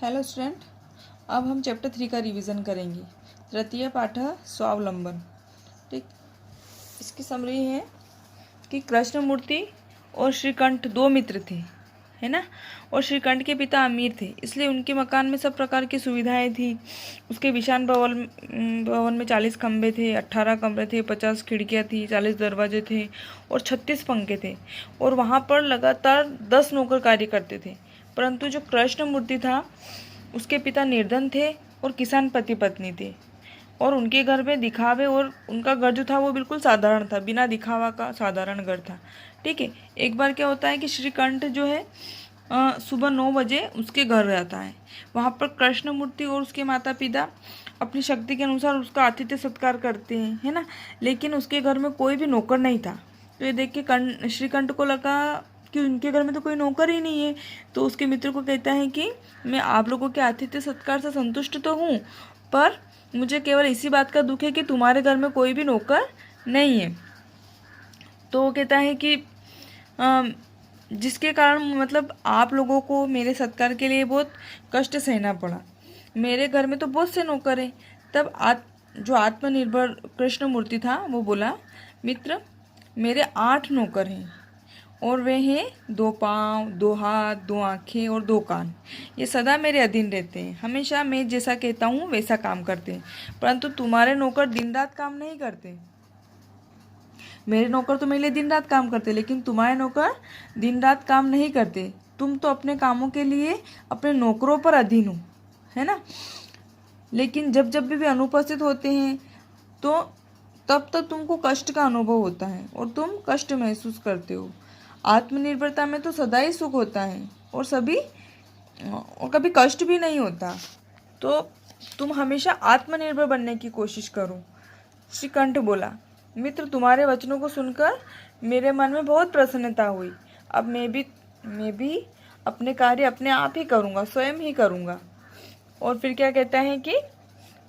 Hello student, अब हम chapter 3 का रिवीजन करेंगे। तृतीय पाठ स्वावलंबन। ठीक, इसकी समरी है कि कृष्णमूर्ति और श्रीकंठ दो मित्र थे, है ना। और श्रीकंठ के पिता अमीर थे, इसलिए उनके मकान में सब प्रकार की सुविधाएं थी। उसके विशाल भवन में 40 खंभे थे, 18 कमरे थे, 50 खिड़कियां थी, 40 दरवाजे थे और 36 पंखे थे। और वहाँ पर लगातार 10 नौकर कार्य करते थे। परंतु जो कृष्णमूर्ति था, उसके पिता निर्धन थे और किसान पति पत्नी थे। और उनके घर में दिखावे, और उनका घर जो था वो बिल्कुल साधारण था, बिना दिखावा का साधारण घर था। ठीक है। एक बार क्या होता है कि श्रीकंठ जो है सुबह 9 बजे उसके घर रहता है। वहाँ पर कृष्णमूर्ति और उसके माता पिता अपनी शक्ति के अनुसार उसका आतिथ्य सत्कार करते हैं, है ना। लेकिन उसके घर में कोई भी नौकर नहीं था। तो ये देख के श्रीकंठ को लगा कि उनके घर में तो कोई नौकर ही नहीं है। तो उसके मित्र को कहता है कि मैं आप लोगों के आतिथ्य सत्कार से संतुष्ट तो हूँ, पर मुझे केवल इसी बात का दुख है कि तुम्हारे घर में कोई भी नौकर नहीं है। तो वो कहता है कि जिसके कारण मतलब आप लोगों को मेरे सत्कार के लिए बहुत कष्ट सहना पड़ा। मेरे घर में तो बहुत से नौकर हैं। तब जो आत्मनिर्भर कृष्णमूर्ति था वो बोला, मित्र, मेरे 8 नौकर हैं और वे हैं 2 पाँव, 2 हाथ, 2 आँखें और 2 कान। ये सदा मेरे अधीन रहते हैं, हमेशा मैं जैसा कहता हूँ वैसा काम करते हैं। परंतु तुम्हारे नौकर दिन रात काम नहीं करते। मेरे नौकर तो मेरे लिए दिन रात काम करते, लेकिन तुम्हारे नौकर दिन रात काम नहीं करते। तुम तो अपने कामों के लिए अपने नौकरों पर अधीन हो, है ना। लेकिन जब जब भी वे अनुपस्थित होते हैं तो तब तक तुमको कष्ट का अनुभव होता है और तुम कष्ट महसूस करते हो। आत्मनिर्भरता में तो सदा ही सुख होता है और कभी कष्ट भी नहीं होता। तो तुम हमेशा आत्मनिर्भर बनने की कोशिश करो। श्रीकंठ बोला, मित्र, तुम्हारे वचनों को सुनकर मेरे मन में बहुत प्रसन्नता हुई। अब मैं भी अपने कार्य अपने आप ही करूँगा, स्वयं ही करूँगा। और फिर क्या कहता है कि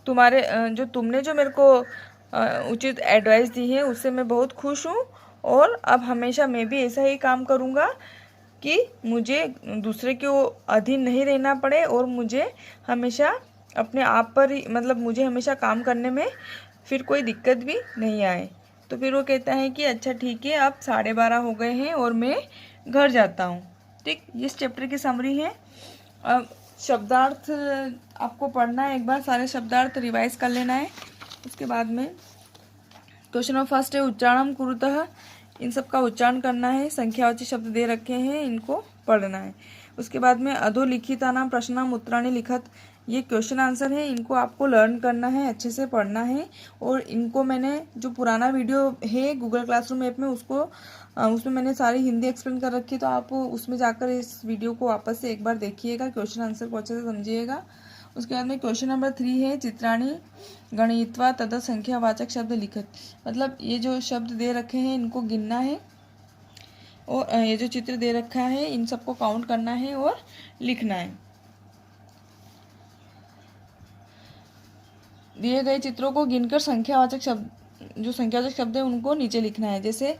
तुमने जो मेरे को उचित एडवाइस दी है उससे मैं बहुत खुश हूँ। और अब हमेशा मैं भी ऐसा ही काम करूँगा कि मुझे दूसरे के अधीन नहीं रहना पड़े और मुझे हमेशा अपने आप पर ही मतलब मुझे हमेशा काम करने में फिर कोई दिक्कत भी नहीं आए। तो फिर वो कहता है कि अच्छा ठीक है, अब 12:30 हो गए हैं और मैं घर जाता हूँ। ठीक, इस चैप्टर की समरी है। अब शब्दार्थ आपको पढ़ना है, एक बार सारे शब्दार्थ रिवाइज कर लेना है। उसके बाद में क्वेश्चन नंबर फर्स्ट है उच्चारणम कुरुतः। इन सब का उच्चारण करना है। संख्यावाची शब्द दे रखे हैं, इनको पढ़ना है। उसके बाद में अधोलिखिता नाम प्रश्नम उत्तराणी लिखत, ये क्वेश्चन आंसर है, इनको आपको लर्न करना है, अच्छे से पढ़ना है। और इनको मैंने जो पुराना वीडियो है गूगल क्लासरूम ऐप में उसमें मैंने सारी हिंदी एक्सप्लेन कर रखी है, तो आप उसमें जाकर इस वीडियो को वापस से एक बार देखिएगा, क्वेश्चन आंसर को अच्छे से समझिएगा। उसके बाद में क्वेश्चन नंबर 3 है चित्राणी गणित्वा तथा संख्यावाचक शब्द लिखत। मतलब ये जो शब्द दे रखे हैं इनको गिनना है और ये जो चित्र दे रखा है इन सबको काउंट करना है और लिखना है। दिए गए चित्रों को गिनकर संख्यावाचक शब्द है उनको नीचे लिखना है। जैसे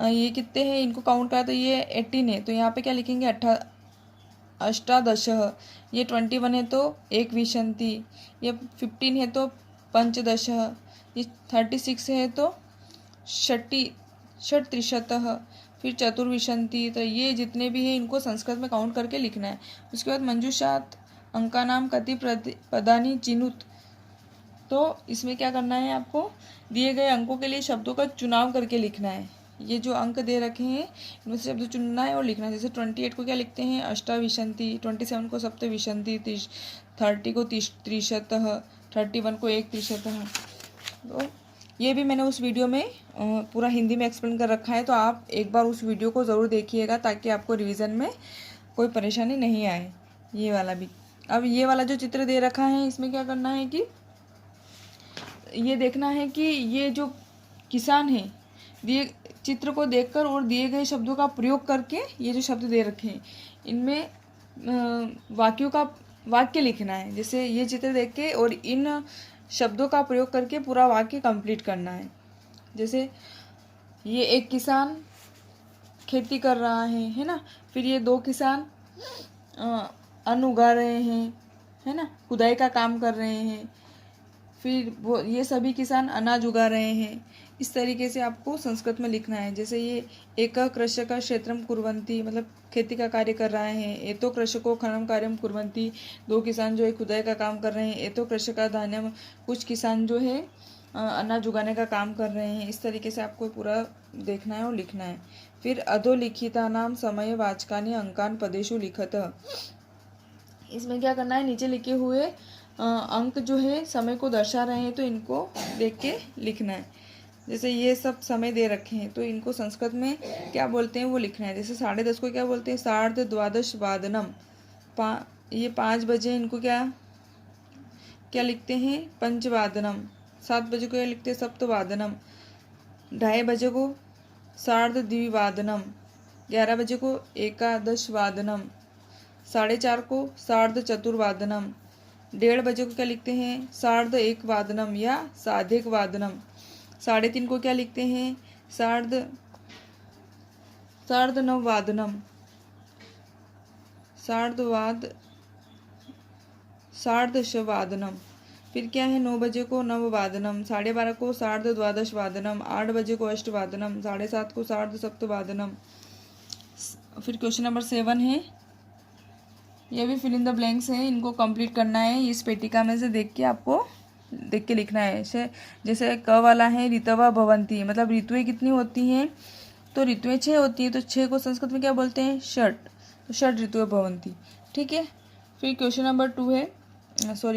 ये कितने हैं इनको काउंट करा तो ये 18 है, तो यहाँ पे क्या लिखेंगे, अष्टादश। ये 21 है तो एक विंशति। ये 15 है तो पंचदश। ये 36 है तो षट्त्रिशतः। फिर चतुर्विंशति। तो ये जितने भी हैं इनको संस्कृत में काउंट करके लिखना है। उसके बाद मंजूषात अंकानाम कति पदानि चिनुत। तो इसमें क्या करना है, आपको दिए गए अंकों के लिए शब्दों का चुनाव करके लिखना है। ये जो अंक दे रखे हैं इनमें से शब्द चुनना है और लिखना है। जैसे 28 को क्या लिखते हैं, अष्टाविंशति। 27 को सप्तविंशति। 30 को त्रिशतः। 31 को एक त्रिशतः। तो ये भी मैंने उस वीडियो में पूरा हिंदी में एक्सप्लेन कर रखा है, तो आप एक बार उस वीडियो को ज़रूर देखिएगा ताकि आपको रिवीजन में कोई परेशानी नहीं आए। ये वाला भी। अब ये वाला जो चित्र दे रखा है इसमें क्या करना है कि ये देखना है कि ये जो किसान है दिए चित्र को देखकर और दिए गए शब्दों का प्रयोग करके ये जो शब्द दे रखे हैं इनमें वाक्य लिखना है। जैसे ये चित्र देख के और इन शब्दों का प्रयोग करके पूरा वाक्य कंप्लीट करना है। जैसे ये एक किसान खेती कर रहा है ना। फिर ये 2 किसान अन्न उगा रहे हैं। है ना, खुदाई का काम कर रहे हैं। फिर वो ये सभी किसान अनाज उगा रहे हैं। इस तरीके से आपको संस्कृत में लिखना है। जैसे ये एक कृषक क्षेत्रम कुर्वन्ति, मतलब खेती का कार्य कर रहे हैं। एतो कृषको खनन कार्यम कुर्वन्ति, दो किसान जो है खुदाई का काम कर रहे हैं। एतो कृषका धान्यम, कुछ किसान जो है अनाज उगाने का काम कर रहे हैं। इस तरीके से आपको पूरा देखना है और लिखना है। फिर अधोलिखिता नाम समय वाचकानि अंकान पदेशु लिखत, इसमें क्या करना है, नीचे लिखे हुए अंक जो है समय को दर्शा रहे हैं तो इनको देख के लिखना है। जैसे ये सब समय दे रखे हैं तो इनको संस्कृत में क्या बोलते हैं वो लिखना है। जैसे 10:30 को क्या बोलते हैं, सार्ध द्वादश वादनम। ये 5 बजे इनको क्या क्या लिखते हैं, पंचवादनम। 7 बजे को क्या लिखते हैं, सप्तवादनम। 2:30 बजे को सार्ध द्विवादनम। 11 बजे को एकादश वादनम। 4:30 को सार्ध चतुर्वादनम। 1:30 बजे को क्या लिखते हैं, सार्ध एक वादनम या साधिक वादनम। 3:30 को क्या लिखते हैं, सार्ध नववादनम। सार्धशवादनम। फिर क्या है, 9 बजे को नववादनम। 12:30 को सार्ध द्वादश वादनम। 8 बजे को अष्टवादनम। 7:30 को सार्ध सप्तवादनम। फिर क्वेश्चन नंबर 7 है, ये भी फिल इन द ब्लैंक्स है, इनको कंप्लीट करना है। इस पेटिका में से देख के लिखना है। जैसे क वाला है, ऋतवा भवंती, मतलब ऋतुएं कितनी होती हैं, तो ऋतुएं 6 होती हैं। तो 6 को संस्कृत में क्या बोलते हैं, षट। तो षट ऋतुएं भवंती, ठीक है। फिर क्वेश्चन नंबर 2 है,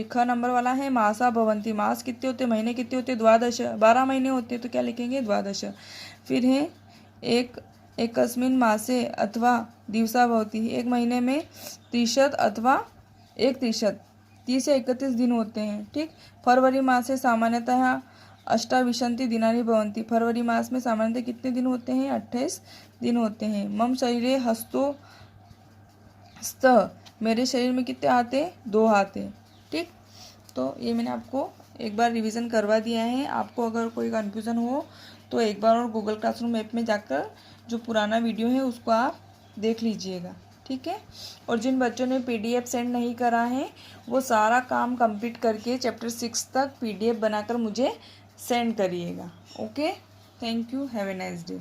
ख नंबर वाला है, मासा भवंती। मास कितने होते हैं, महीने कितने होते हैं, 12। 12 महीने होते हैं तो क्या लिखेंगे, 12। फिर है एकस्मिन् मासे अथवा दिवसा भवति, एक महीने में 30 अथवा 31, 30 से 31 दिन होते हैं, ठीक। फरवरी मासे सामान्यतः अष्टाविंशति दिनानि भवन्ति, फरवरी मास में सामान्यतः कितने दिन होते हैं, 28 दिन होते हैं। मम शरीरे हस्तो स्तः, मेरे शरीर में कितने हाथ हैं, 2 हाथ हैं, ठीक। तो ये मैंने आपको एक बार रिवीजन करवा दिया है। आपको अगर कोई कन्फ्यूज़न हो तो एक बार और गूगल क्लासरूम ऐप में जाकर जो पुराना वीडियो है उसको आप देख लीजिएगा, ठीक है। और जिन बच्चों ने PDF सेंड नहीं करा है वो सारा काम कंप्लीट करके चैप्टर 6 तक PDF बनाकर मुझे सेंड करिएगा। Okay, thank you, have a nice day.